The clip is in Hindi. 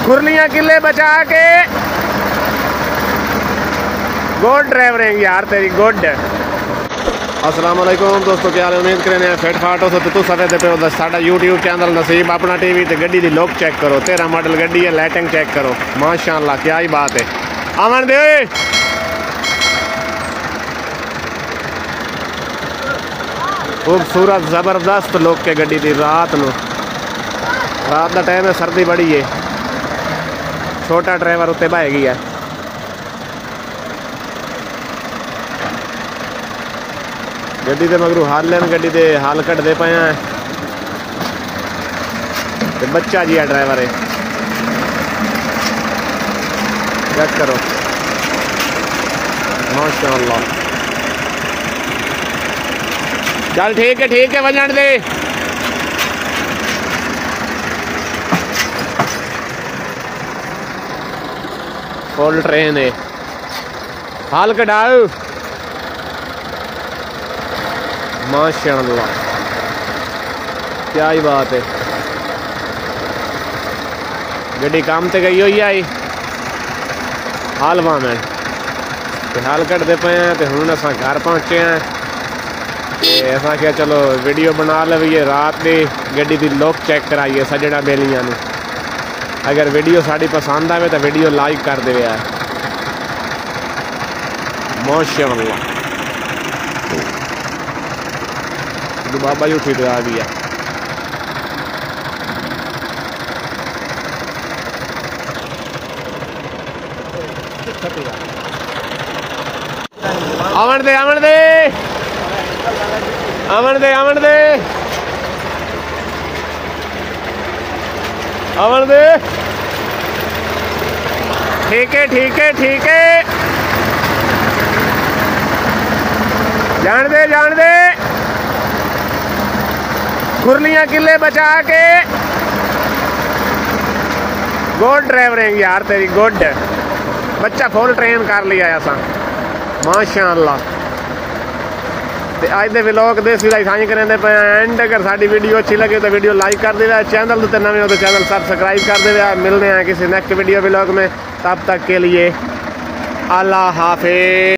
खुरलियां किले बचा के गुड ड्राइवरिंग यार तेरी गुड। अस्सलाम वालेकुम दोस्तों, क्या हाल है? उम्मीद करें फिट फाट हो। तो सवेरे पे हो साडा यूट्यूब चैनल नसीब अपना टीवी ते गड्डी दी लुक चेक करो। 13 मॉडल गड्डी है, लाइटिंग चेक करो, माशाअल्लाह क्या ही बात है। आवन दे खूबसूरत जबरदस्त लुक के गड्डी दी। रात का टाइम है, सर्दी बड़ी है, छोटा ड्राइवर उत्ते बह गया है। गड्डी के मगरू हाल लेन, गड्डी के हाल कटते पे हैं। बच्चा जी है ड्राइवर है, चेक करो माशाअल्लाह। चल ठीक है वजन दे। फुल ट्रेन है, हाल कटाओ माशाअल्लाह क्या ही बात है। गड्डी काम ते गई हुई आई हाल में हाल कटते पे हैं। तो हूँ अस घर पहुँचे हैं, असा क्या चलो वीडियो बना लवीए, रात की गड्डी की लुक चेक कराइए सजना बेलियां। अगर वीडियो साड़ी पसंद आए तो वीडियो लाइक कर दे माशाअल्लाह। बाबा जी उठी तो आ गया। आवन दे आवन दे आवन दे आवन दे आवन दे। ठीक है जान दे खुरलियां किले बचा के गुड ड्राइवरिंग यार तेरी गुड। बच्चा फुल ट्रेन कर लिया असा माशाअल्लाह। ते अज दे व्लॉग दे सिलाई साझी करने पे एंड। अगर साडी वीडियो अच्छी लगे तो वीडियो लाइक कर दे, चैनल तो नवे हो तो चैनल सब्सक्राइब कर दे। मिलने हैं किसी नेक्स्ट वीडियो व्लॉग में, तब तक के लिए अल्लाह हाफिज।